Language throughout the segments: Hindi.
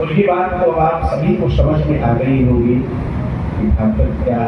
उनकी बात तो आप सभी को समझ में आ गई होगी कि भागवत क्या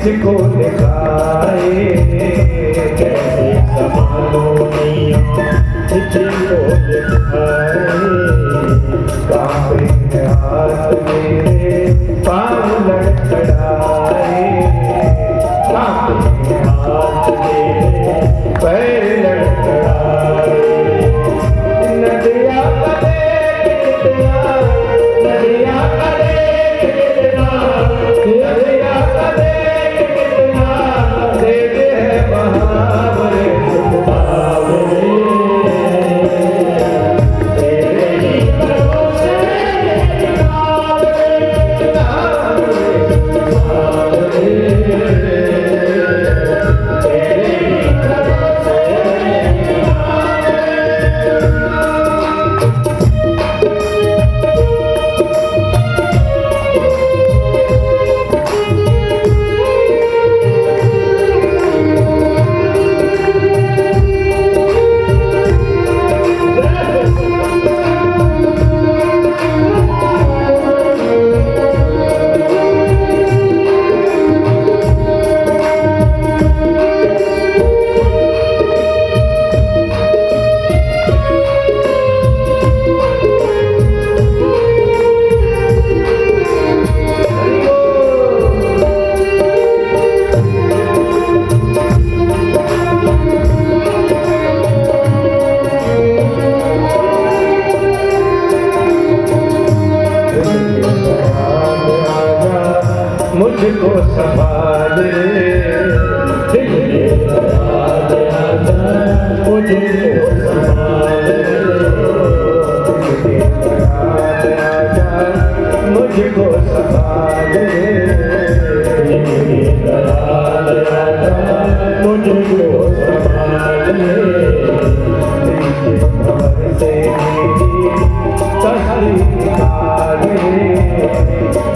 मुझको दिखाए कैसे संभालो मैया, मुझको दिखाए कांपे मेरे पाँव लड़खड़ाए, कांपते हाथ मेरे पैर लड़खड़ाए। नदिया करे कितना, नदिया करे कितना, नदिया करे कितना, देते हैं बहावरे बहावरे। तेरे ही भरोसे मुझको संभाल, दिल के दराज आजा, मुझको संभाल, दिल के दराज आजा, मुझको संभाल, दिल के दराज आजा, मुझको संभाल।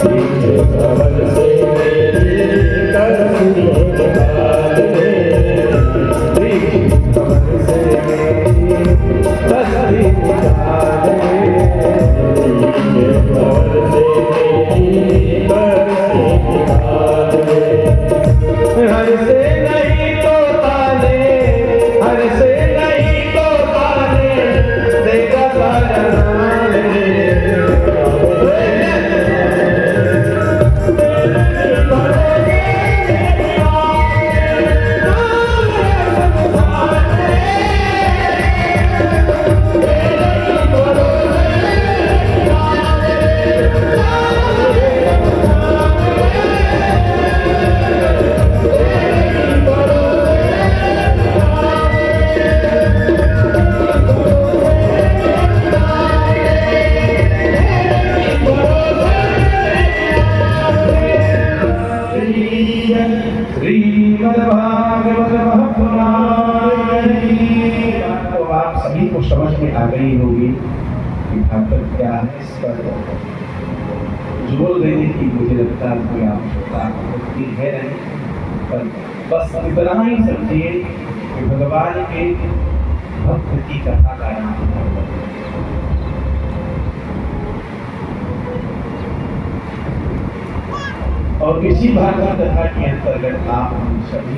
दिल के भंवर से मेरी तस्वीर निकाल, दिल के भंवर से हर से नहीं तो ताने, हर से नहीं तो ताने, देगा सारा तो आप सभी को समझ में आ गई होगी कि भागवत क्या है। इस पर जोर देने की मुझे लगता है कोई आवश्यकता होती है नहीं, पर बस इतना ही समझिए कि भगवान के भक्त की कथा का नाम है। और इसी भागवत कथा के अंतर्गत आप हम सभी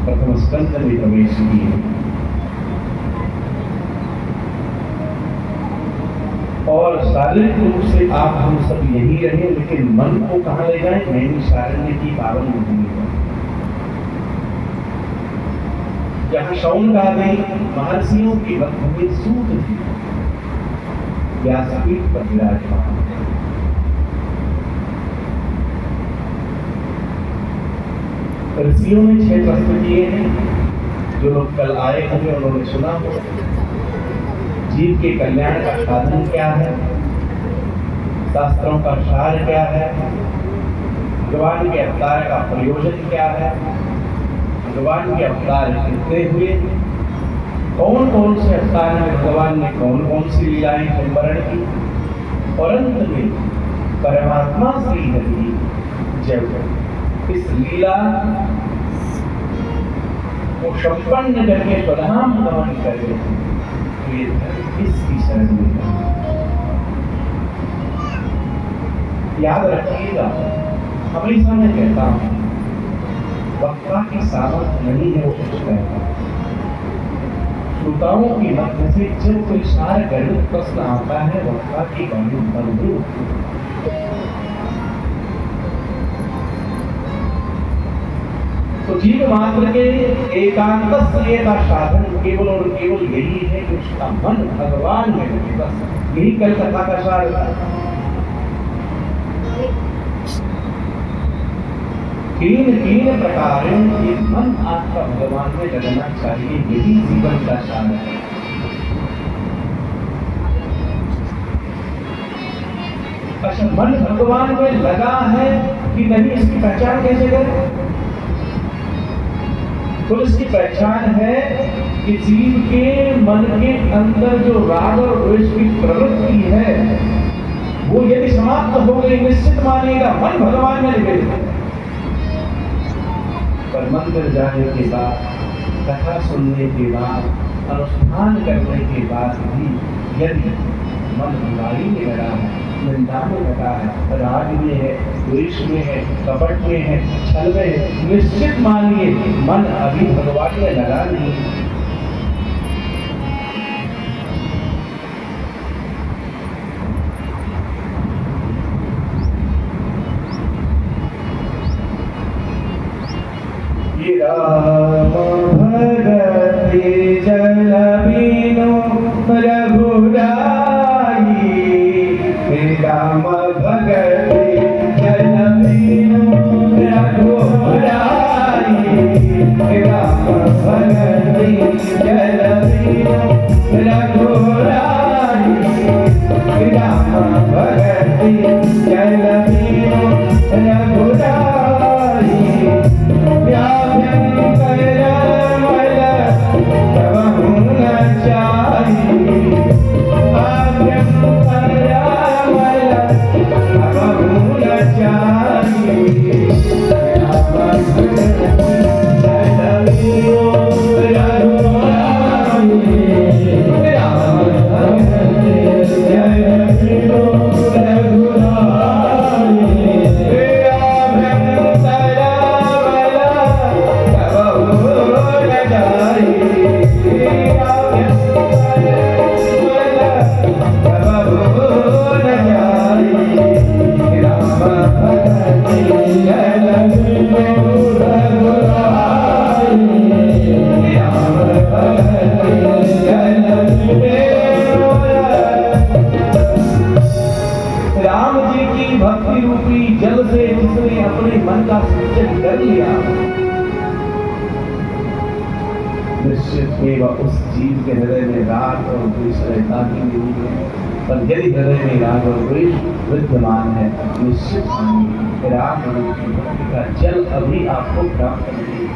प्रथम स्कंद में प्रवेश किए और शारीरिक रूप से आप हम सब यही रहे, लेकिन मन को कहाँ ले जाए? नैमिषारण्य की पावन भूमि में, जहाँ शौनकादि महर्षियों की भूमि सूत थी, व्यासपीठ पर विराजमान। ऋषियों ने 6 प्रश्न किए हैं। जो लोग कल आए होंगे उन्होंने सुना हो। जीव के कल्याण का साधन क्या है, शास्त्रों का सार क्या है, भगवान के अवतार का प्रयोजन क्या है, भगवान के अवतार कितने हुए, कौन कौन से अवतार में भगवान ने कौन कौन सी लीलाएं संवरण की, और अंत में परमात्मा श्री हरि जब इस लीला को संपन्न करके स्वधाम गमन करे तो ये इसकी शरण में याद रखिएगा। हमेशा मैं कहता हूं, वक्ता की सामर्थ्य नहीं है वो कुछ कहता, श्रोताओं की मध्य से जब कोई सारा गणित प्रश्न आता है वक्ता की वाणी मधुर, तो जीव मात्र के एकांत का साधन केवल और केवल यही है कि उसका मन भगवान में लगे। बस यही कल कथा का सार था। तीन प्रकारों से मन आपका भगवान में लगना चाहिए, यही जीवन का सार है। अच्छा, मन भगवान में लगा है कि नहीं, इसकी पहचान कैसे करें? तो इसकी पहचान है कि जीव के मन के अंदर जो राग और द्वेष की प्रवृत्ति है वो यदि समाप्त हो गई, निश्चित मानिएगा मन भगवान में निकल जाए। पर मंदिर जाने के बाद, कथा सुनने के बाद, अनुष्ठान करने के बाद भी यदि मन बुराई में लगा है, निंदा में लगा है, राग में है, द्वेष में है, कपट में है, छल में है, निश्चित मानिए मन अभी भगवान में लगा नहीं। राम भगति जल बिनु रघुराई, राम भगति जल बिनु रघुराई, राम भगति जल बिनु रघुराई, राम भगति जल बिनु रघुराई। उस जीव के हृदय में राग और द्वेष रहता ही नहीं है। पर यदि हृदय में राग और द्वेष विद्यमान है, निश्चित राग और भक्ति का जल अभी आपको प्राप्त नहीं।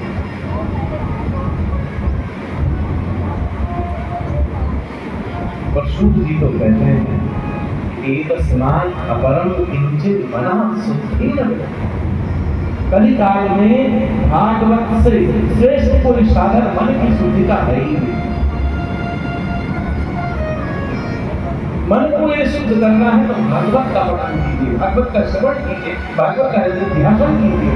पर सूत जी तो कहते हैं एक स्नान अपरम किंचित मना सुखीन। कली काल में भागवत से श्रेष्ठ कोई साधन मन की शुद्धि का है ही नहीं। मन को ये शुद्ध करना है तो भागवत का पठन कीजिए, भागवत का श्रवण कीजिए, भागवत का ध्यान कीजिए।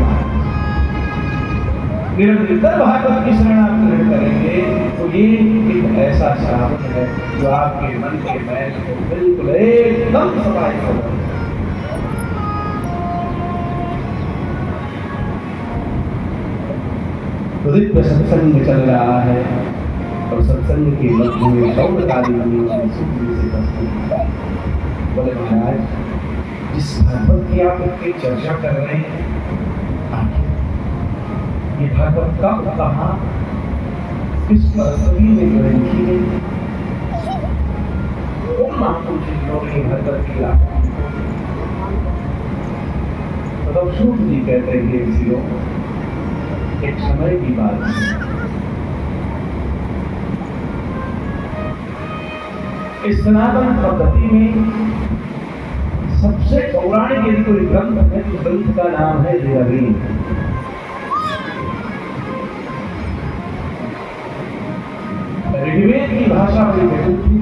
निरंतर भागवत की शरण आप ग्रहण करेंगे तो ये एक ऐसा श्रावण है जो आपके मन के मैल को बिल्कुल एकदम सफाई करेगा। दिव्य सत्संग चल रहा है और सत्संग के मध्य में गौरकारी बोले महाराज, जिस भागवत की आप इतनी चर्चा कर रहे हैं, ये भागवत कब कहाँ किस परिस्थिति में ग्रहण की गई? कौन महापुरुष ने भागवत किया? तो सूत जी कहते हैं एक समय की बात है, इस सनातन पद्धति में सबसे पौराणिक यदि कोई ग्रंथ है तो ग्रंथ का नाम है ऋग्वेद। ऋग्वेद की भाषा बड़ी जटिल थी।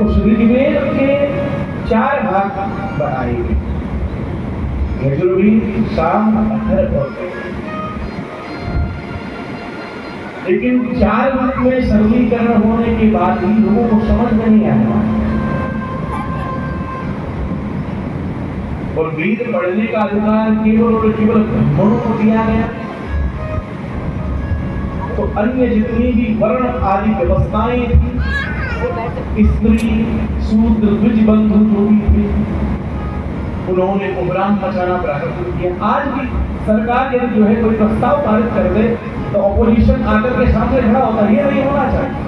उस ऋग्वेद के 4 भाग बनाए गए, यजुर्वेद, साम, अथर्व और लेकिन 4 रूप में सरलीकरण होने के बाद भी लोगों को समझ में नहीं आया। और वेद पढ़ने का अधिकार केवल और केवल ब्राह्मणों को दिया गया, तो अन्य जितनी भी वर्ण आदि व्यवस्थाएं थी, स्त्री शूद्र द्विज बंधु जो भी थे, उन्होंने कोहराम मचाना प्रारंभ किया। आज भी सरकार यदि जो है कोई प्रस्ताव पारित कर दे तो ऑपोजिशन आकर के सामने खड़ा होता है, ये नहीं होना चाहिए।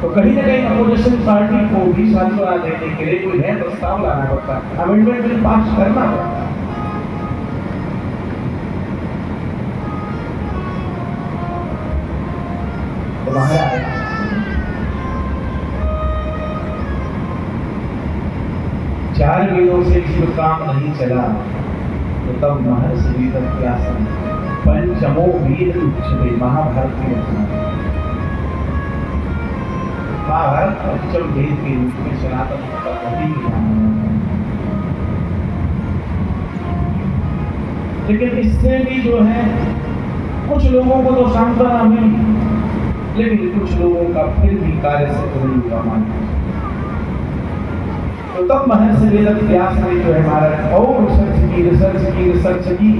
तो कहीं ना कहीं अपोजिशन पार्टी को भी सांत्वना देने के लिए कोई नया प्रस्ताव लाना पड़ता है, अमेंडमेंट बिल पास करना पड़ता है। तो महाराज चार वेदों से किसी को काम नहीं चला, तो तब महर्षि वेदव्यास पंचमो वेद उच्चते, महाभारत की रचना। महाभारत पंचम वेद के रूप में सनातन का प्रतीक माना जाता है। लेकिन इससे भी जो है कुछ लोगों को तो सांत्वना मिली, लेकिन कुछ लोगों का फिर भी कार्य से नहीं हुआ माना। तो तब महर्षि वेदव्यास ने जो है महाराज और रिसर्च की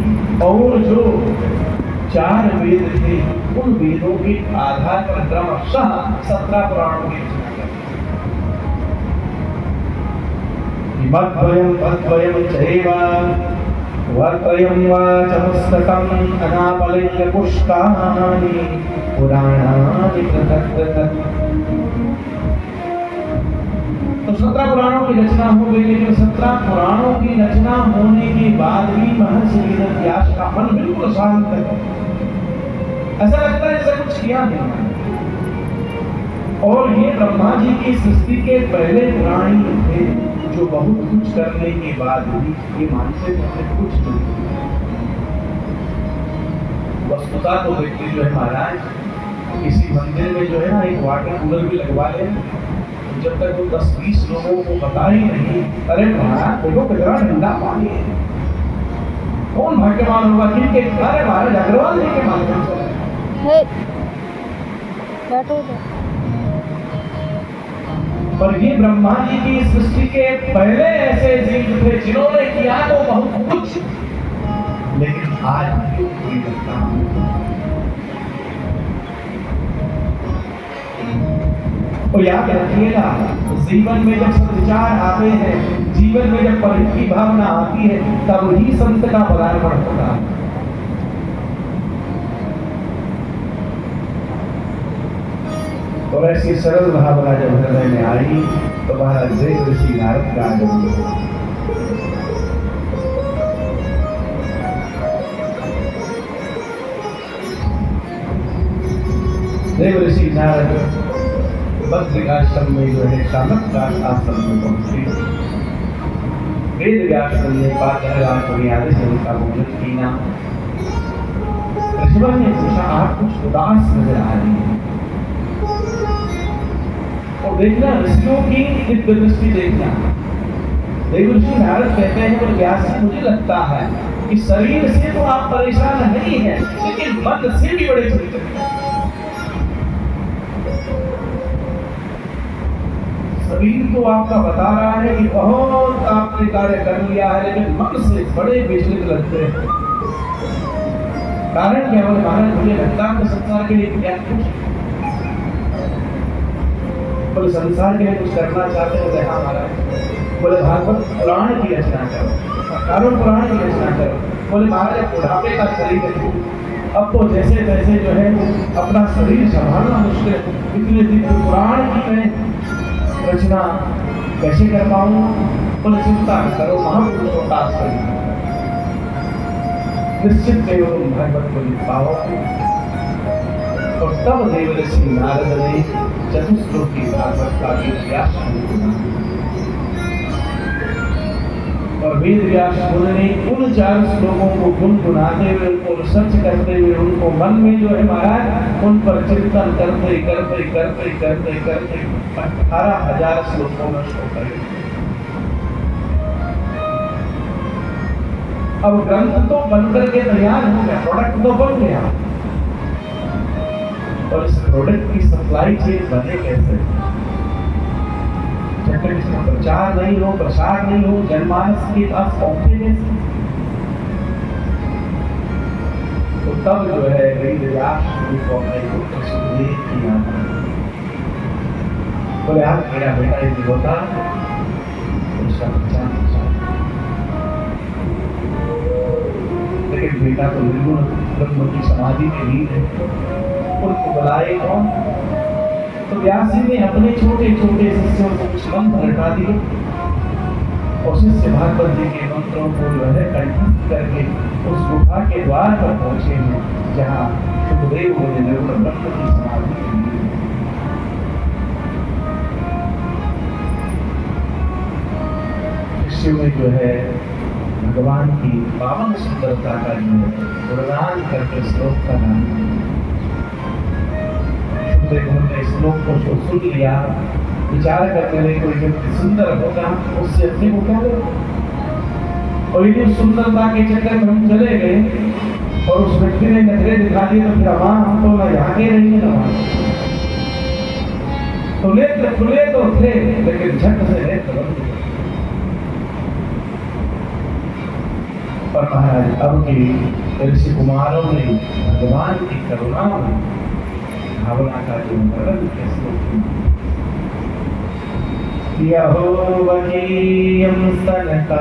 और जो 4 वेद थे उन वेदों के आधार पर क्रमशः 17 पुराणों की रचना की। मद्वयं चैव वर्तयं वाचमस्तकं अनापलय्य पुष्टानि पुराणानि पृथक्। तो 17 पुराणों की रचना हो गई, लेकिन 17 पुराणों की रचना होने के बाद भी महर्षि वेदव्यास का मन बिल्कुल शांत है। ऐसा लगता है जैसे कुछ किया नहीं। और ये ब्रह्मा जी की सृष्टि के पहले प्राणी थे जो बहुत कुछ करने के बाद भी ये मानते थे कुछ नहीं। वस्तुता तो व्यक्ति जो है महाराज किसी मंदिर में जो है ना एक वाटर कूलर भी लगवा ले, जब तक वो 10-20 लोगों को बता ही नहीं, अरे महाराज देखो कितना ठंडा पानी है, कौन भाग्यवान होगा कि अरे महाराज अग्रवाल जी के माध्यम से पर ये ब्रह्मा जी की सृष्टि के पहले ऐसे जीव थे जिन्होंने किया तो बहुत कुछ, लेकिन आज भी कोई लगता तो याद रखिएगा, जीवन में जब सद्विचार आते हैं, जीवन में जब परित की भावना आती है, तब ही संत का पदार्पण होता है। और ऐसी सरल भावना जब हृदय में आई तो महाराज देव ऋषि नारद का आगमन हुआ। देव ऋषि नारद बद्रिकाश्रम में जो है शामक का आश्रम में पहुंचे। वेद व्यास ने पात्रराज बुनियादी से उनका भोजन किया। ऋषभ ने पूछा, आप कुछ उदास नजर आ रही हैं। और देखना ऋषियों की दिव्य दृष्टि देखना। देव ऋषि नारद कहते हैं और व्यास जी मुझे लगता है कि शरीर से तो आप परेशान नहीं हैं, लेकिन मन से भी बड़े चिंतित हैं। शरीर तो आपका बता रहा है कि बहुत आपने कार्य कर लिया है, लेकिन मन से बड़े विचलित लगते हैं। कारण क्या है महाराज? मुझे लगता है संसार के लिए क्या कुछ बोले संसार के लिए कुछ करना चाहते हो देखा महाराज। बोले भागवत पुराण की रचना करो, कारुण पुराण की रचना करो। बोले महाराज बुढ़ापे का शरीर है, अब तो जैसे तैसे जो है अपना शरीर संभालना मुश्किल, इतने दिव्य पुराण की मैं रचना कैसे कर पाऊं? बोले चिंता करो, महापुरुषों का आश्रय निश्चित केवल भागवत को लिख पाओगे। और तब देव ऋषि नारद ने चतुश्लोकी भागवत का व्यास और वेद व्यास ने उन 4 श्लोकों को गुनगुनाते हुए, उनको रिसर्च करते हुए, उनको मन में जो है महाराज उन पर चिंतन करते करते करते करते करते 18,000 श्लोकों में श्लोक करे। अब ग्रंथ तो बनकर के तैयार हो गया, प्रोडक्ट तो बन गया, और इस प्रोडक्ट की सप्लाई चेन बने कैसे? जब तक इसका प्रचार नहीं हो, प्रसार नहीं हो, जनमानस के पास पहुंचे कैसे? तो तब जो है वेदव्यास जी को अपने पुत्र सुखदेव की याद आई। बोले आप मेरा बेटा यदि होता तो उसका प्रचार प्रसार, लेकिन बेटा तो निर्गुण ब्रह्म की समाधि में लीन है, उनको बुलाए कौन? तो व्यास जी ने अपने छोटे छोटे शिष्यों को कुछ मंत्र रटा दिए और शिष्य भागवत जी के मंत्रों को जो है कंठस्थ करके उस गुफा के द्वार पर पहुंचे हैं जहाँ सुखदेव ने निर्गुण ब्रह्म की समाधि की ली। शिष्यों में जो है भगवान की पावन सुंदरता का जो है गुणगान करके श्लोक का नाम सुखदेव ने श्लोक को सुन लिया, विचार करते हुए कोई व्यक्ति सुंदर होगा उससे अपने को क्या लेगा? और यदि सुंदरता के चक्कर में हम चले गए और उस व्यक्ति ने नखरे दिखा दिए तो फिर हम तो न यहाँ के रहेंगे न वहां। तो नेत्र खुले तो थे लेकिन झट से नेत्र बंद हुए। और महाराज अब की ऋषि कुमारों ने भगवान की करुणा भावना का जो वर्णन कैसे यहोवकीयं स्तनकानभूतं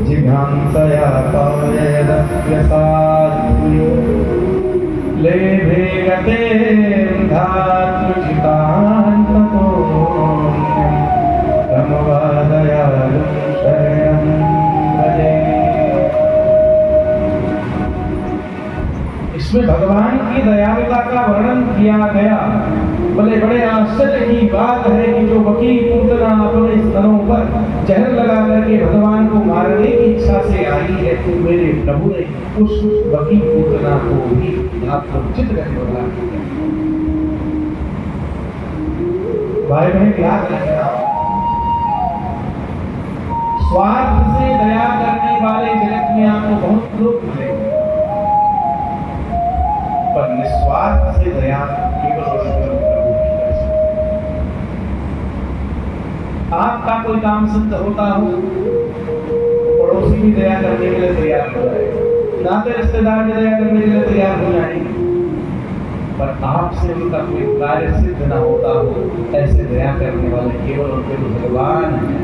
जिघांसया पायदप्यसाद्यो लेभे गतें धातुजितान् ततोऽन्यं तमवादयालुं शरणं भजे। इसमें भगवान की दयालुता का वर्णन किया गया। बोले बड़े आश्चर्य की बात है कि जो वकील पूतना अपने स्तनों पर जहर लगा करके भगवान को मारने की इच्छा से आई है, तो मेरे प्रभु ने उस वकील पूतना को भी आपको चित्त करके बता दिया। भाई बहन याद रखना, स्वार्थ से दया करने वाले जगत में आपको बहुत लोग मिलेंगे, पर निस्वार्थ से दया केवल आपका कोई काम सिद्ध होता हो, पड़ोसी भी दया करने के लिए तैयार हो जाए, नाते रिश्तेदार भी दया करने के लिए तैयार हो जाएंगे, पर आपसे उनका कोई कार्य सिद्ध ना होता हो, ऐसे दया करने वाले केवल और केवल भगवान हैं।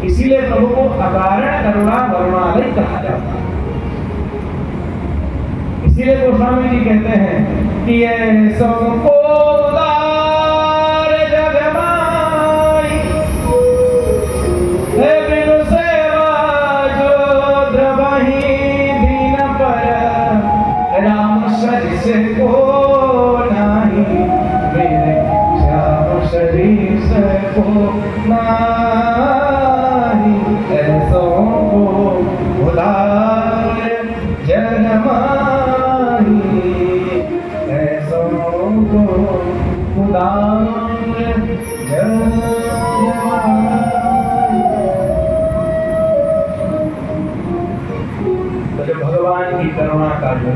इसीलिए प्रभु को अकारण करुणा वरुणालय कहा जाता है। इसीलिए गोस्वामी जी कहते हैं कि ऐसो को भगवान की करुणा का जो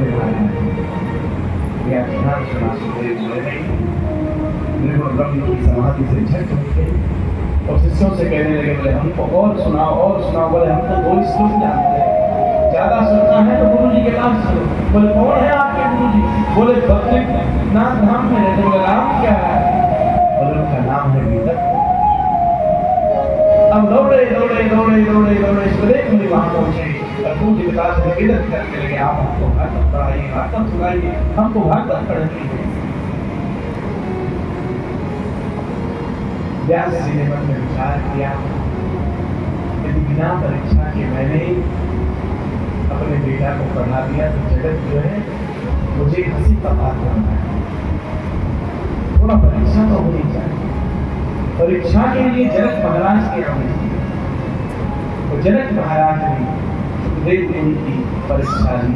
व्याख्यान सुना सुखदेव ने निर्गुण ब्रह्म की समाधि से झट उठे और शिष्यों से कहने लगे, बोले हमको और सुनाओ और सुनाओ। बोले हम तो 2 श्लोक जानते हैं, ज्यादा सुनना है तो गुरु जी के पास चलो। बोले कौन है आपके गुरु जी? बोले बद्रीनाथ धाम में रहते। बोले नाम क्या है? बोले उनका नाम है विदर्भ। अब दौड़े दौड़े दौड़े दौड़े दौड़े सुखदेव मुनि वहां पहुंचे और पूज्य विकास में विदर्भ करने लगे, आप हमको भागवत पढ़ाइए, भागवत सुनाइए, हमको भागवत पढ़नी है। व्यास जी ने मन में विचार किया, यदि बिना परीक्षा के मैंने अपने बेटा को पढ़ा दिया तो जगत जो है मुझे हंसी का पात्र बनना है। थोड़ा परीक्षा तो होनी चाहिए। परीक्षा के लिए जनक महाराज के आने तो जनक महाराज ने सुखदेव मुनि की परीक्षा ली,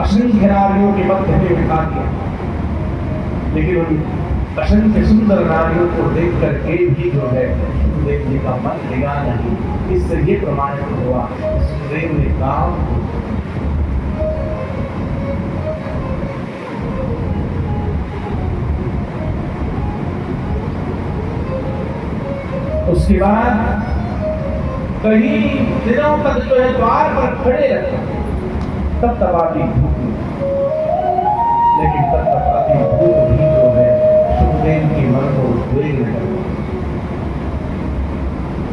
असंख्य नारियों के मध्य में बिठा दिया, लेकिन उन असंख्य सुंदर नारियों को देख करके भी जो है सुखदेव जी का मन लगा नहीं। इससे ये प्रमाणित हुआ सुखदेव ने काम उसके बाद कई दिनों तक जो है द्वार पर खड़े रखे, तब तपाती धूप में। लेकिन तब तपाती धूप भी जो है सुखदेव के मन को उद्वेग में कर दिया।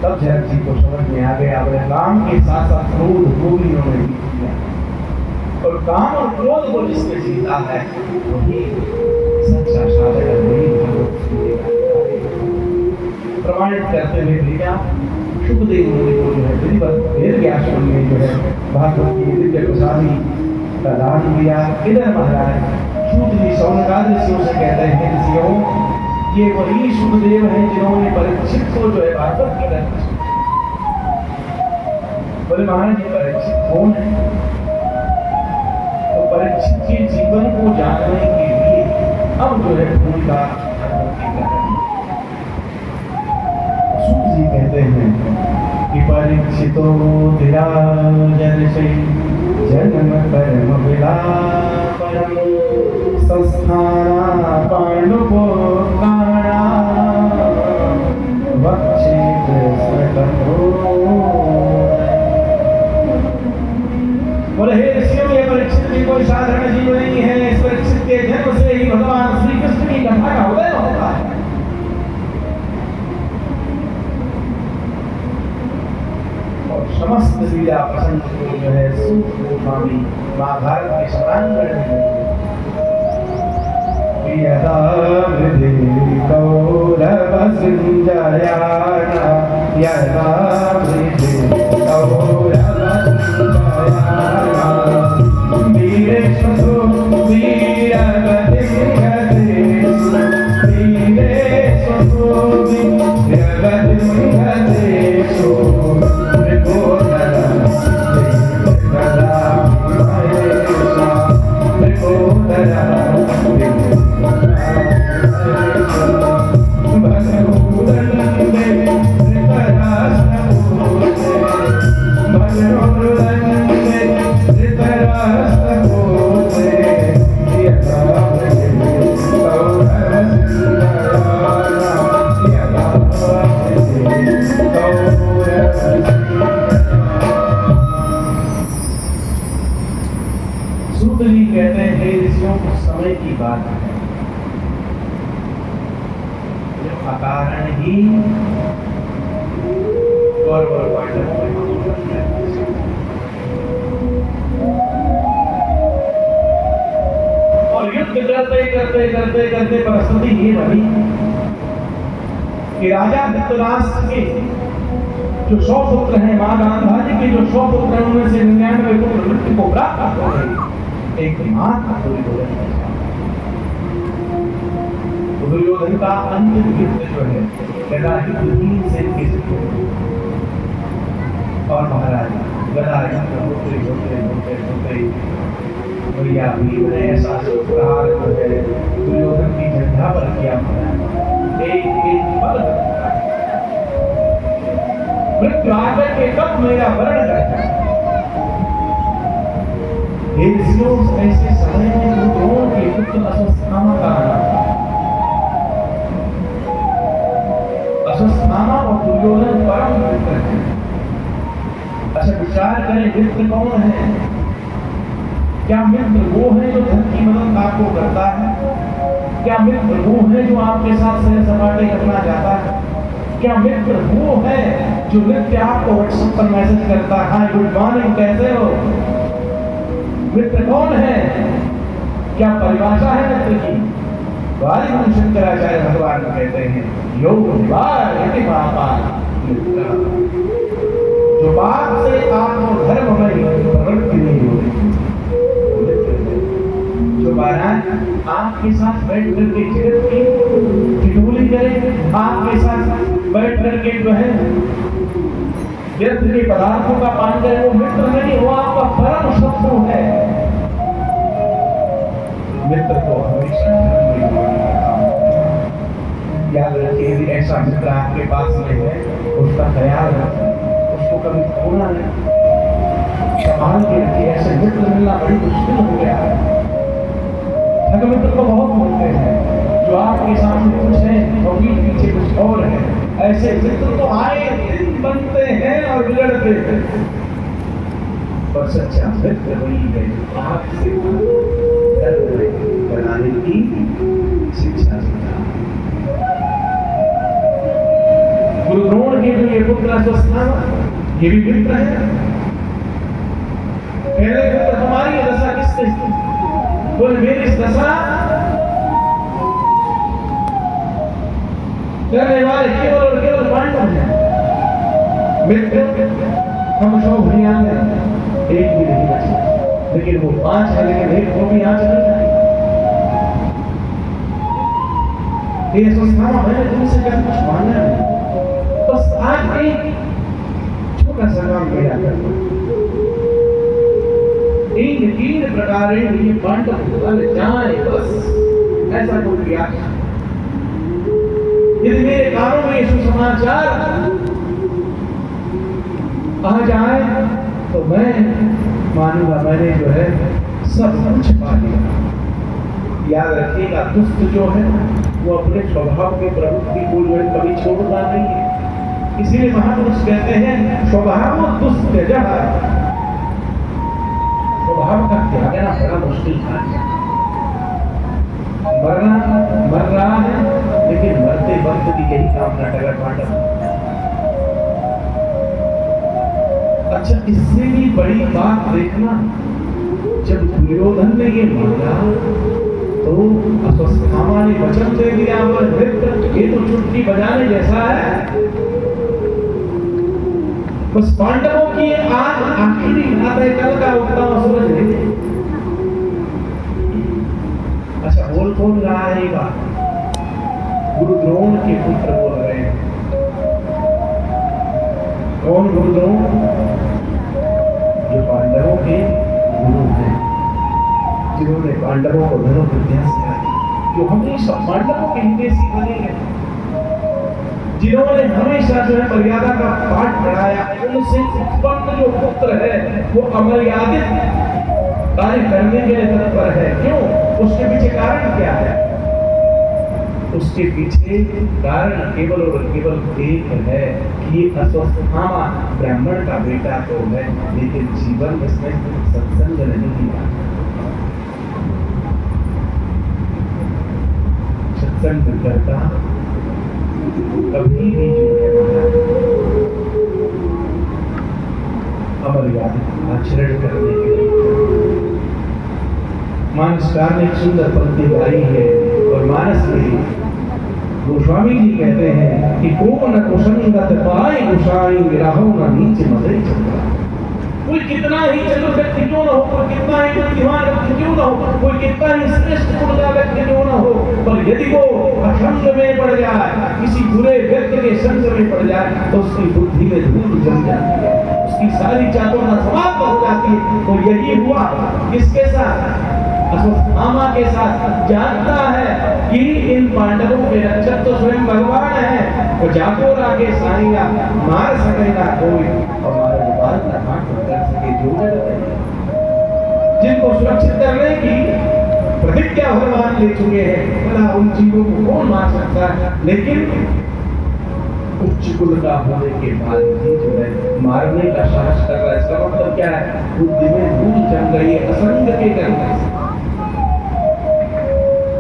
तब जनक जी को समझ में आ गया, अपने काम के साथ साथ क्रोध को भी उन्होंने जीत लिया। और काम और क्रोध को जिसने जीता है वही सच्चा साधक है, वही भगवत प्रमाणित करते हुए भैया सुखदेव मुनि को जो है विधिवत वेद व्यास मुनि ने जो है भागवत की दिव्य प्रसादी का दान दिया। इधर महाराज सूत जी सौनकादि ऋषियों से कहते हैं, ऋषियों ये वही सुखदेव हैं जिन्होंने परीक्षित को जो है भागवत की तरफ। बोले महाराज जी परीक्षित कौन है? तो परीक्षित के जीवन को जानने के लिए अब जो है भूमिका सूत जी कहते हैं कि परीक्षितो धीराजन से जन्म कर्म विलापनम संस्थाना पांडुपुत्राणा वक्षेत स्वतंत्रो। बोले हे ऋषियों, ये परीक्षित भी कोई साधारण जीव नहीं है। इस परीक्षित के जन्म से ही भगवान श्री कृष्ण की कथा का उदय होता है। और समस्त लीला प्रसंग को जो है सूत गोस्वामी महाभारत के शतांगण में यदा मृदे कौरव सिंजयाना, यदा मृदे कौरव सिंजयाना, वीरेशो वीरगतिं गतेषु, वीरेशो वीरगतिं गतेषु, त्रिकोणरं कहते हैं ऋषियों को समय की बात है, जब अकारण ही कौरव और पांडवों में और युद्ध करते करते करते करते परिस्थिति ये बनी कि राजा धृतराष्ट्र के जो 100 पुत्र हैं, मां गांधा जी के जो 100 पुत्र हैं, उनमें से 99 पुत्र मृत्यु को प्राप्त हो गए। एक दुर्योधन का अंतिम युद्ध जो है गदा युद्ध से और महाराज गदा युद्ध होते होते होते होते भैया भीम ने ऐसा प्रहार जो है दुर्योधन की जंघा पर किया। एक एक पल मृत्यु आकर के कब मेरा वर्ण करता है। ऐसे समय में द्रोण के पुत्र अश्वत्थामा का अश्वत्थामा और दुर्योधन परम मित्र थे। अच्छा विचार करें, मित्र कौन है? क्या मित्र वो है जो धन की मदद आपको करता है? क्या मित्र वो है जो आपके साथ सैर सपाटे करना चाहता है? क्या मित्र वो है जो नित्य आपको व्हाट्सएप पर मैसेज करता है, हाय गुड मॉर्निंग कैसे हो? मित्र कौन है? क्या परिभाषा है मित्र की? वाली शंकराचार्य भगवान कहते हैं योग जो बात से आपको धर्म में प्रवृत्ति नहीं होती, जो महाराज आपके साथ बैठ करके जगत की ठिठोली करे, आपके साथ बैठ करके जो है व्यर्थ के पदार्थों का पान करे, वो मित्र नहीं, वो आपका परम शत्रु है। मित्र को हमेशा याद रखिए, यदि ऐसा मित्र आपके पास में है उसका ख्याल रखें, उसको कभी खोना नहीं, संभाल के रखिए। ऐसे मित्र मिलना बड़ी मुश्किल हो गया है। ठग मित्र को बहुत मिलते हैं जो आपके सामने कुछ है और पीछे कुछ और है। ऐसे मित्र तो आए दिन बनते हैं और बिगड़ते हैं, पर सच्चा मित्र वही है जो आपसे बनाने की शिक्षा देता है। गुरु द्रोण के जो ये पुत्र अस्वस्थामा, ये भी मित्र है। पहले पुत्र हमारी दशा किसने की? बोले मेरी दशा करने वाले केवल और केवल पांडव हैं। मित्र हम 100 भैया हैं, एक भी नहीं बचे, लेकिन वो 5 है, लेकिन एक को भी यहाँ चले जाए। ये अस्वस्थामा मैंने तुमसे क्या कुछ मांगा नहीं, बस आज एक छोटा सा काम किया करना। इन 3 प्रकार ये पांडव जाए, बस ऐसा कोई किया। यदि मेरे कानों में सुसमाचार आ जाए तो मैं मानूंगा मैंने जो है सब कुछ पा लिया। याद रखिएगा, दुष्ट जो है वो अपने स्वभाव के प्रवृत्ति को जो है कभी छोड़ता नहीं है। इसीलिए महापुरुष कहते हैं स्वभाव दुष्ट स्वभाव का त्यागना बड़ा मुश्किल कार्य है। मर रहा है, लेकिन मरते वक्त की यही कामना कर पांडव। अच्छा, इससे भी बड़ी बात देखना, जब दुर्योधन ने ये मांगा तो अस्वस्थामा ने वचन दे दिया, ये तो चुटकी बजाने जैसा है। बस पांडवों की आज आखिरी रात है, कल का उगता हुआ सूरज है। अच्छा, बोल कौन रहा है? गुरु द्रोण के पुत्र बोल रहे हैं। कौन गुरु द्रोण? जो पांडवों के गुरु हैं, जिन्होंने पांडवों को धनुर्विद्या सिखाई, जो हमेशा पांडवों के हितैषी बने हैं, जिन्होंने हमेशा जो है मर्यादा का पाठ पढ़ाया। उनसे उत्पन्न जो पुत्र है वो अमर्यादित कार्य करने के लिए तत्पर है। क्यों? उसके पीछे कारण क्या है? उसके पीछे कारण केवल और केवल एक है कि ये अस्वस्थामा ब्राह्मण का बेटा तो है, लेकिन जीवन में सत्संग नहीं किया। सत्संग करता कभी भी जो है अमर्यादित आचरण करने के लिए। मानसकार ने एक सुंदर पंक्ति गाई है, और मानस में गोस्वामी जी कहते हैं कि को न कुसंगत पाए गुसाई राहो न नीचे मदे चंद्रा। कोई कितना ही चतुर व्यक्ति क्यों न हो, कोई कितना ही बुद्धिमान व्यक्ति क्यों न हो, कोई कितना ही श्रेष्ठ गुण का व्यक्ति क्यों न हो, पर यदि वो असंग में पड़ जाए, किसी बुरे व्यक्ति के संग में पड़ जाए, तो उसकी बुद्धि में धूल जम जाती है, उसकी सारी चातुर्य समाप्त हो जाती है। और यही हुआ किसके साथ? अस्वस्थामा के साथ। जानता है कि इन पांडवों के रक्षक तो स्वयं भगवान है, वो जाको राके साईया मार सकेगा कोई, और हमारे गोपाल का हाथ कर सके जो जिनको सुरक्षित करने की प्रतिज्ञा भगवान ले चुके हैं, भला उन जीवों को कौन मार सकता है? लेकिन उच्च कुल का होने के बाद भी जो है मारने का साहस कर रहा है। इसका मतलब क्या है? बुद्धि में धूल जम गई है असंग के करने से।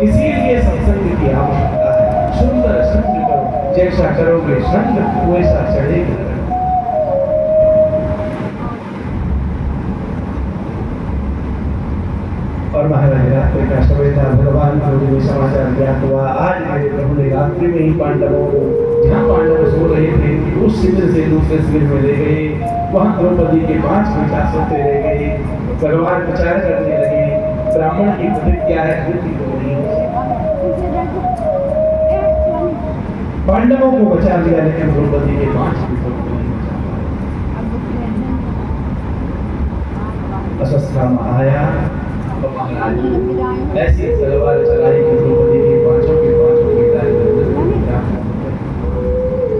इसीलिए सत्संग की आवश्यकता है। सुंदर संग करो, जैसा करोगे संग वैसा चढ़ेगा। और महाराज रात्रि का समय था, भगवान को जो समाचार ज्ञात हुआ, आज मेरे प्रभु ने रात्रि में ही पांडवों को, जहाँ पांडव सो रहे थे, उस शिविर से दूसरे शिविर में ले गए। वहाँ द्रौपदी के 5 बेटा सोते रह गए। भगवान विचार करने लगे, ब्राह्मण की प्रतिज्ञा है, दूसरी को नहीं। पांडवों को बचा लिया, लेकिन द्रौपदी के 5 बेटों को नहीं बचा। अस्वस्थामा आया, ऐसी तलवार चलाई कि द्रौपदी के 5 बेटा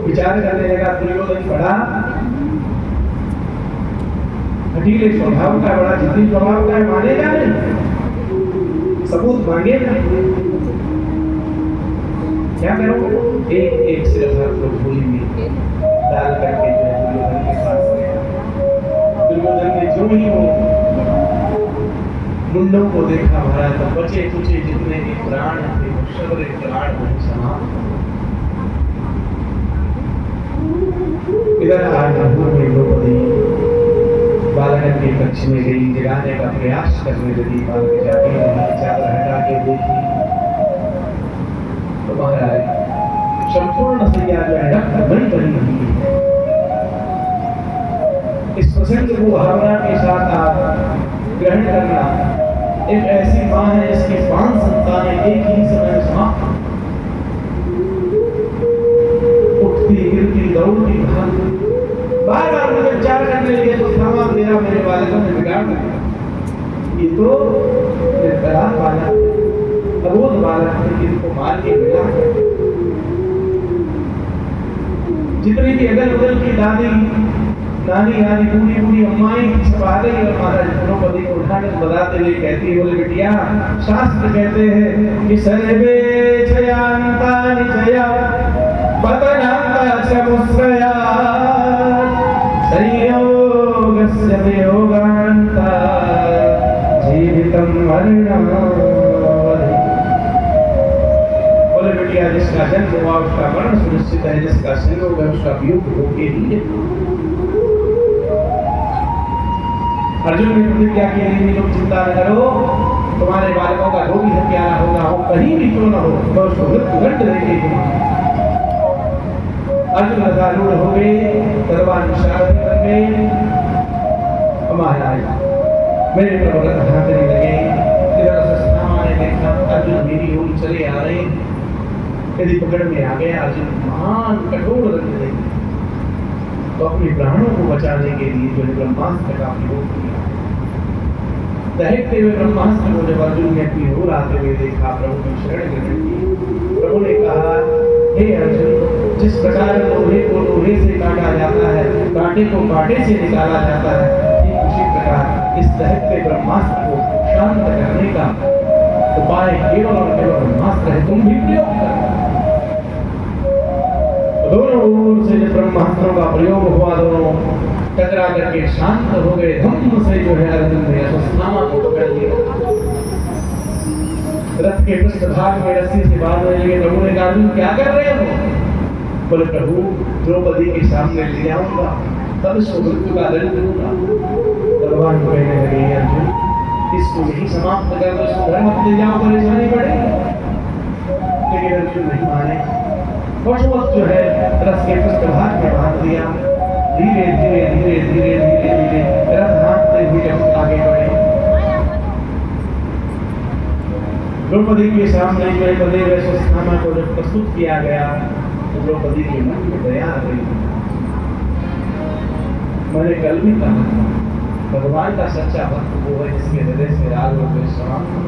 विचार करने लगा। दुर्योधन बड़ा हठीले स्वभाव का, बड़ा जिद्दी स्वभाव का है, मानेगा नहीं, सबूत मांगेगा। क्या करो? एक सिर्फ हाथ को भूली में डाल करके जो है दुर्योधन के पास गया। दुर्योधन ने जो ही वो मुंडों को देखा महाराज, तो बचे कुचे जितने भी प्राण थे वो सगरे प्राण वहीं समाप्त। इधर आज में द्रौपदी बालक के कक्ष में गई, जगाने का प्रयास करने लगी। बालक जाके नहीं, चादर हटा के देखी तो महाराज संपूर्ण सैया जो है रक्त बनी बनी हुई है। इस प्रसंग को भावना के साथ आप ग्रहण करना। एक ऐसी माँ है जिसके 5 संतानें एक ही समय में समाप्त, उठती गिरती दौड़ती भागती। बार बार मुझे विचार करने लगे तो थामा मेरा मेरे बालकों ने बिगाड़ दिया। ये तो निर्दरार बालक, अबोध बालक थे, जिनको मार के मिला। जितनी भी अगल बगल की दादी नानी नानी पूरी पूरी अम्माएं सब आ गई और महाराज द्रौपदी को उठाकर बताते हुए कहती है, बोले बिटिया शास्त्र कहते हैं कि सर्वे छयान्तानि छया पतनान्ता समुस्रया संयोगस्य वियोगान्ता जीवितं मरणं। बोले बिटिया जिसका जन्म हुआ उसका मरण सुनिश्चित है, जिसका संयोग है उसका वियोग होके ही। अर्जुन ने प्रतिज्ञा की, नहीं तुम चिंता न करो, तुम्हारे बालकों का जो भी हत्यारा होगा हो कहीं भी क्यों न हो तो उसको मृत्यु दंड देंगे तुम्हारा। अर्जुन रथारूढ़ हो गए, तलवार निशान कर गए। महाराज मेरे प्रभु रथ हाँकने लगे। इधर सस्तामा ने देखा अर्जुन मेरी ओर चले आ रहे, यदि पकड़ में आ गया अर्जुन महान कठोर रंग देंगे, तो अपने प्राणों को बचाने के लिए जो है ब्रह्मास्त्र का प्रयोग किया। दहकते हुए ब्रह्मास्त्र को जब अर्जुन ने अपनी ओर आते हुए देखा, प्रभु की शरण ग्रहण की। प्रभु ने कहा, हे अर्जुन, जिस प्रकार लोहे को लोहे से काटा जाता है, कांटे को कांटे से निकाला जाता है, ठीक उसी प्रकार इस दहकते ब्रह्मास्त्र को शांत करने का उपाय केवल और केवल ब्रह्मास्त्र है, तुम भी प्रयोग करो। दोनों ओर से जब ब्रह्मास्त्रों का प्रयोग हुआ, दोनों टकरा करके शांत हो गए। धम्म से जो है अर्जुन ने अश्वत्थामा को पकड़ लिया, रथ के पृष्ठभाग में रस्सी से बांधने लगे। प्रभु ने कहा, अर्जुन क्या कर रहे हो? बोले प्रभु द्रौपदी के सामने ले आऊंगा, तब इसको मृत्यु का दंड दूंगा। भगवान कहने लगे, अर्जुन इसको यही समाप्त कर दो, इसको घर मत ले जाओ, परेशानी पड़ेगी। लेकिन अर्जुन नहीं माने, वशवश जो है रथ के पृष्ठभाग में बांध दिया। धीरे धीरे धीरे धीरे धीरे धीरे रथ हाँकते हुए आगे बढ़े। द्रौपदी के सामने जो है बलदेव अश्वत्थामा को जब प्रस्तुत किया गया तो द्रौपदी के मन में दया आ गई। मैंने कल भी कहा, भगवान का सच्चा भक्त वो है जिसके हृदय से राग और द्वेष समाप्त हो।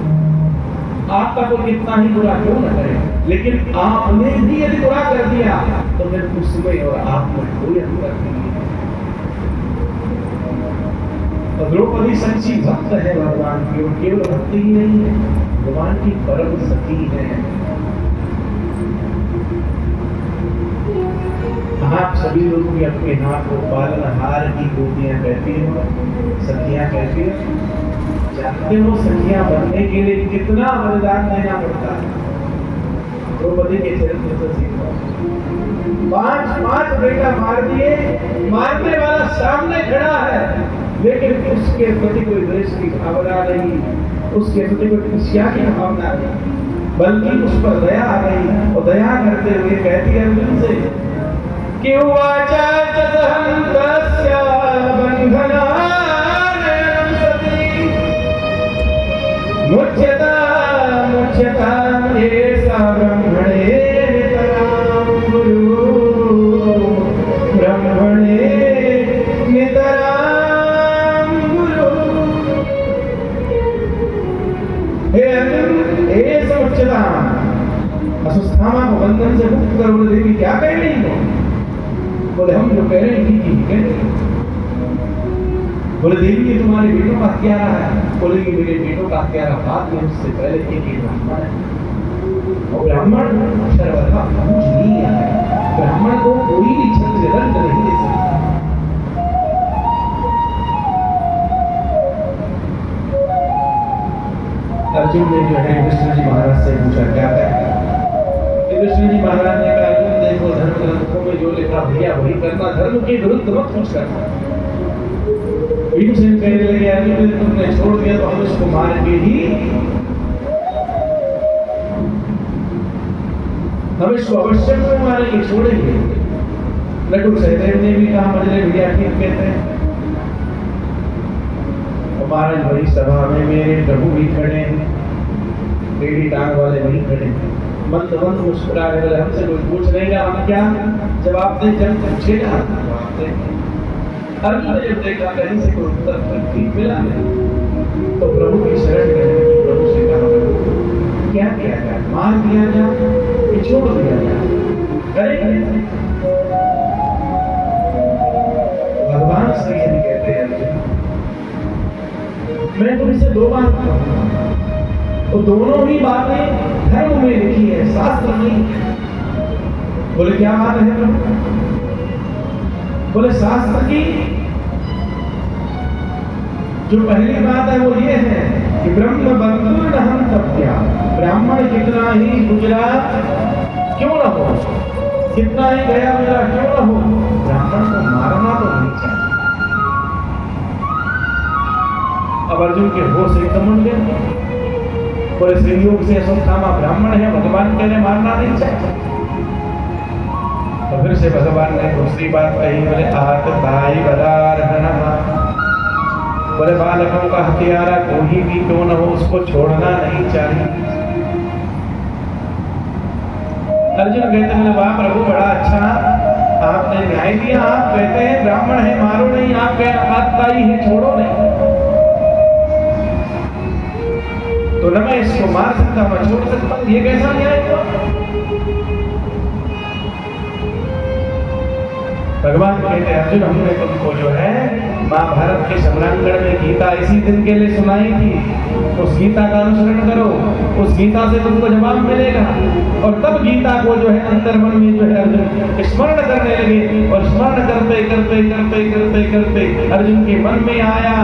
आपका तो कितना ही बुरा क्यों न करे, लेकिन आपने भी यदि बुरा कर दिया तो फिर उसमें और आप में कोई अंतर नहीं है। तो द्रौपदी सच्ची भक्त है भगवान की, और केवल भक्ति ही नहीं है, भगवान की परम सखी है। आप सभी लोग भी अपने हाथ को पालनहार की गोपियां कहती हो, सखियां कहती हो। जानते हो सखियां बनने के लिए कितना बलिदान देना पड़ता है? द्रौपदी के चरित्र से सीखो। 5 बेटा मार दिए, मारने वाला सामने खड़ा है, लेकिन उसके प्रति कोई द्वेष की भावना नहीं, उसके प्रति कोई ईर्ष्या की भावना नहीं, बल्कि उस पर दया आ गई। और दया करते हुए कहती है अर्जुन से कि वाचा चतहंतस्य बंधनानयनं सती मुच्यता मुच्यता एषा ब्रह्मणे नितरां गुरु ब्रह्मणे नितरां गुरु। हे अर्जुन, हे समुच्यता, अश्वत्थामा को बंधन से मुक्त करो। बोले देवी क्या कह रही हो? बोले हम जो कह रहे हैं ठीक ही कह रहे हैं। बोले देवी ये तुम्हारे बेटों का हत्यारा है। बोले कि मेरे बेटों का हत्यारा बात में उससे पहले एक ब्राह्मण है, और ब्राह्मण सर्वथा पूजनीय है। ब्राह्मण को कोई भी अर्जुन ने जो है कृष्ण जी महाराज से पूछा क्या है। कृष्ण जी महाराज ने कहा अर्जुन देखो धर्म ग्रंथों में जो लिखा भैया वही करना, धर्म के विरुद्ध मत कुछ करना। भीमसेन कहने लगे अर्जुन तुमने छोड़ दिया तो हम इसको मारेंगे ही, हम इसको अवश्य मारेंगे, छोड़ेंगे। नकुल सहदेव ने भी कहा मजले भैया ठीक कहते हैं। महाराज बड़ी सभा में मेरे प्रभु भी खड़े हैं, टेढ़ी टांग वाले वही खड़े हैं, मंद मंद मुस्कुरा रहे, बोले हमसे कोई पूछ नहीं रहा, हम क्या जवाब दे, जब पूछेगा जवाब दे। अर्जुन ने जब देखा कहीं से कोई उत्तर ठीक मिला नहीं तो प्रभु की शरण गए। प्रभु से कहा क्या किया जाए, मार दिया जाए कि छोड़ दिया जाए, करेंगे। भगवान श्री हरि कहते हैं अर्जुन मैं तुमसे दो बात कहूंगा, तो दोनों ही बातें धर्म में लिखी है, शास्त्र में। बोले क्या बात है प्रभु? बोले शास्त्र की जो पहली बात है वो ये है कि ब्रह्म बंधुर हम तप्या, ब्राह्मण कितना ही गुजरा क्यों न हो, कितना ही गया गुजरा क्यों न हो, ब्राह्मण को मारना तो नहीं चाहिए। अब अर्जुन के होश एकदम उड़ गए। बोले संयोग से अश्वत्थामा ब्राह्मण है, भगवान कहने मारना नहीं चाहिए। तो फिर से भगवान ने दूसरी बात कही, बोले आहत भाई बदार हनहा, बोले बालकों का हथियारा कोई भी क्यों न हो उसको छोड़ना नहीं चाहिए। अर्जुन कहते हैं वाह प्रभु बड़ा अच्छा आपने न्याय दिया, आप कहते हैं ब्राह्मण है मारो नहीं, आप कहते आत्ताई है छोड़ो नहीं, तो न मैं इसको मार सकता मैं छोड़ सकता, ये कैसा न्याय हुआ? भगवान कहते हैं अर्जुन हमने तुमको जो है महाभारत के सम्रांगण में गीता इसी दिन के लिए सुनाई थी, उस गीता का अनुसरण करो, उस गीता से तुमको जवाब मिलेगा। और तब गीता को जो है अंतर्मन में जो है अर्जुन स्मरण करने लगे, और स्मरण करते करते करते करते करते अर्जुन के मन में आया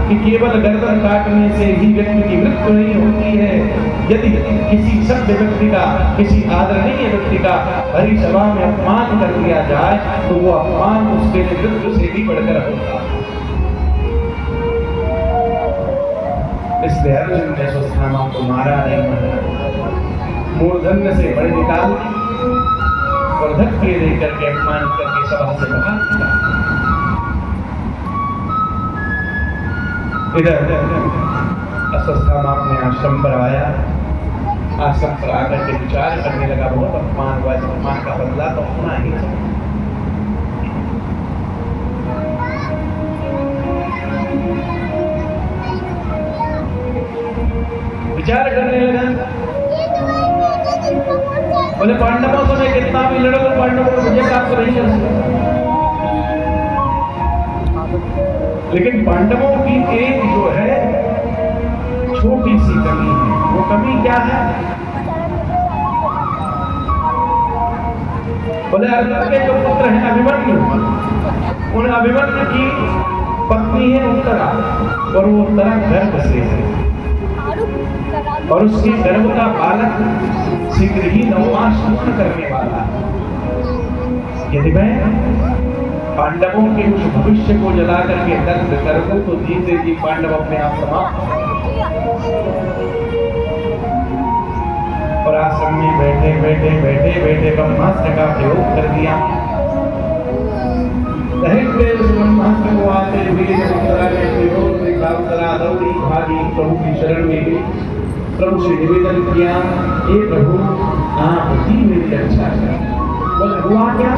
कि केवल गर्दन काटने से ही व्यक्ति की मृत्यु नहीं होती है, यदि किसी सभ्य व्यक्ति का, किसी आदरणीय व्यक्ति का हरि सभा में अपमान कर दिया जाए तो वो अपमान उसके लिए मृत्यु से भी बढ़कर होता। इसलिए अर्जुन ने अश्वत्थामा को मारा नहीं, मूर्धन्य से बड़े निकाल और धक्के देकर के अपमान करके सभा से भगा दिया। इधर अश्वत्थामा अपने आश्रम पर आया, आश्रम पर आकर के विचार करने लगा बहुत अपमान हुआ, अपमान का बदला तो होना ही चाहिए। विचार करने लगा, बोले पांडवों से मैं कितना भी लड़ो तो पांडवों को विजय प्राप्त नहीं कर सकता, लेकिन पांडवों की एक जो है छोटी सी कमी है। वो कमी क्या है? बोले अर्जुन के जो पुत्र हैं अभिमन्यु, उन अभिमन्यु की पत्नी है उत्तरा, और वो उत्तरा गर्भ से है, और उसके गर्भ का बालक शीघ्र ही 9 मास पूर्ण करने वाला है। यदि मैं पांडवों के उस भविष्य को जला करके दर्द कर दूं तो जीते जी पांडव अपने आप समाप्त। और आश्रम में बैठे बैठे बैठे बैठे ब्रह्मास्त्र का प्रयोग कर दिया। उस ब्रह्मास्त्र को आते हुए भागी प्रभु की शरण में गई, प्रभु से निवेदन किया, हे प्रभु आप ही मेरी रक्षा करें। बोले हुआ क्या?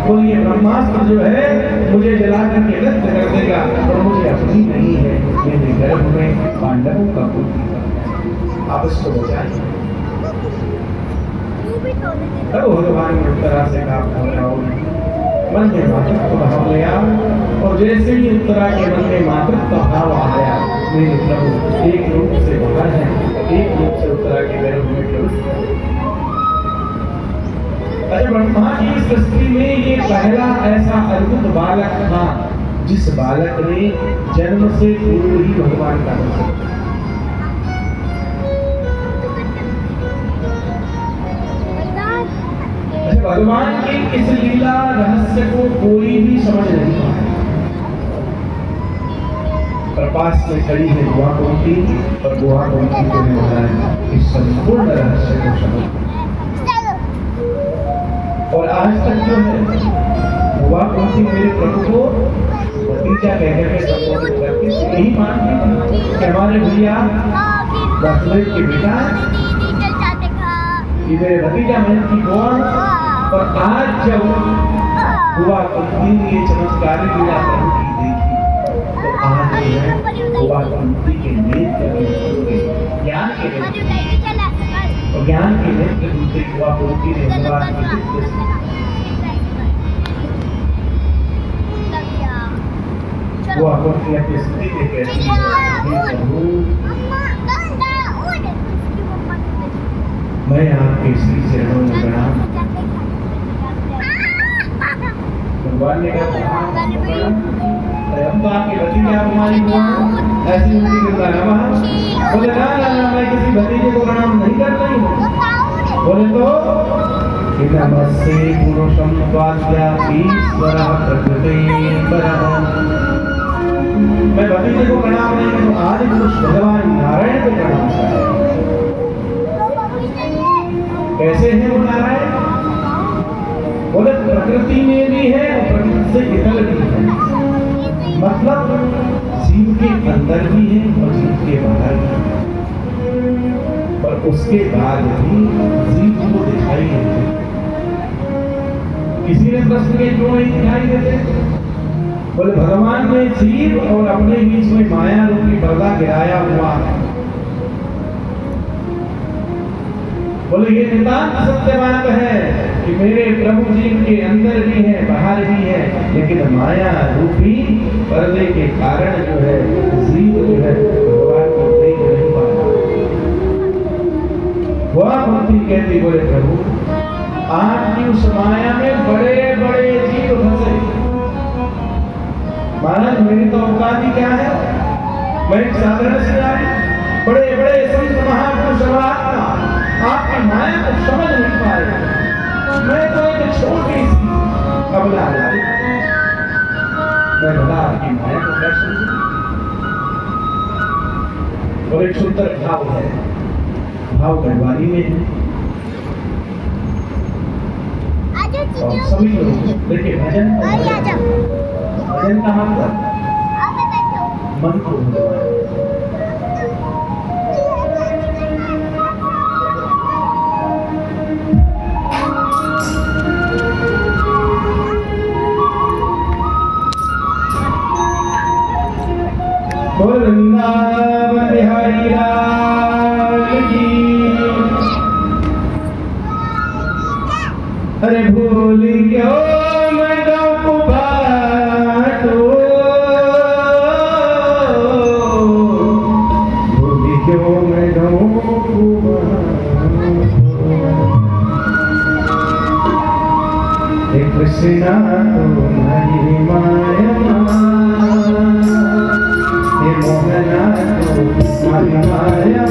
बोले ये ब्रह्मास्त्र जो है मुझे जला करके नष्ट कर देगा, और मुझे अपनी नहीं है, मेरे गर्भ में पांडवों का पुत्र, आप इसको बचाइए। तब भगवान ने उत्तरा से कहा मन में मातृत्व भाव ले आओ, और जैसे ही उत्तरा के मन में मातृत्व भाव आया, मेरे प्रभु एक रूप से बाहर है, एक रूप से उत्तरा के गर्भ में प्रवेश। अरे ब्रह्मा की सृष्टि में ये पहला ऐसा अद्भुत बालक था जिस बालक ने जन्म से पूर्व ही भगवान का दर्शन। भगवान की इस लीला रहस्य को कोई भी समझ नहीं पाया। पर पास में खड़ी है बुआ कुंती, और बुआ कुंती को महाराज इस संपूर्ण रहस्य को समझ। और आज तक जो है बुआ कुंती मेरे प्रभु को भतीजा कहकर के संबोधित करती थी, यही मानती थी कि हमारे भैया दशरथ के बेटा ये मेरे भतीजा मैं की कौन। और आज जब बुआ कुंती ने ये चमत्कारी लीला प्रभु की देखी, तो आज जो है बुआ कुंती के नेत्र ज्ञान के और ज्ञान के नेत्र दूसरी बुआ कुंती ने भगवान की बुआ कुंती अपनी स्थिति में कहती है, मैं आपके श्री चरणों में प्रणाम। भगवान ने कहा हम तो आपके भतीजे आप हमारी बुआ ऐसी उनकी कृपा है। बोले ना ना ना मैं किसी भतीजे को प्रणाम नहीं कर रही हूँ। बोले तो नमस्ते पुरुषम स्वाध्यापीश्वरः प्रकृतिपरः। मैं भतीजे को प्रणाम नहीं करूँ, आदि पुरुष भगवान नारायण को प्रणाम करूँ। कैसे है वो नारायण? बोले प्रकृति में भी है और प्रकृति से इतर भी है। मतलब जीव के अंदर भी है और जीव के बाहर भी है, पर उसके बाद भी जीव को दिखाई देते। किसी ने प्रश्न के क्यों नहीं दिखाई देते? बोले भगवान ने जीव और अपने बीच में माया रूपी पर्दा गिराया हुआ है। बोले ये नितांत सत्य बात है कि मेरे प्रभु जी के अंदर भी है बाहर भी है, लेकिन माया रूपी पर्दे के कारण जो है जीव जो है भगवान को देख नहीं पाता। वह भक्ति कहती, बोले प्रभु आपकी उस माया में बड़े बड़े जीव फंसे। महाराज मेरी तो औकात ही क्या है, मैं एक साधारण से आई, बड़े बड़े संत महापुरुष महात्मा आपकी माया को समझ नहीं पाए। मैं तो एक छोटी सी कबला लाई, मैं भला आपकी माया को कैसे समझूं? और एक सुंदर भाव है, भाव गढ़वाली में है। और सभी लोग देखिए भजन भजन का मतलब मन को भगवान वृंदावन बिहारी लाल की। अरे भूल क्यों मैं डाकू बाटो, भूल क्यों मैं डाकू बाटो। हे कृष्णा तुम्हारी माया मोहना तुम्हारी माया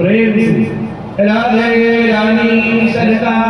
प्रेम से राधे रानी सरकार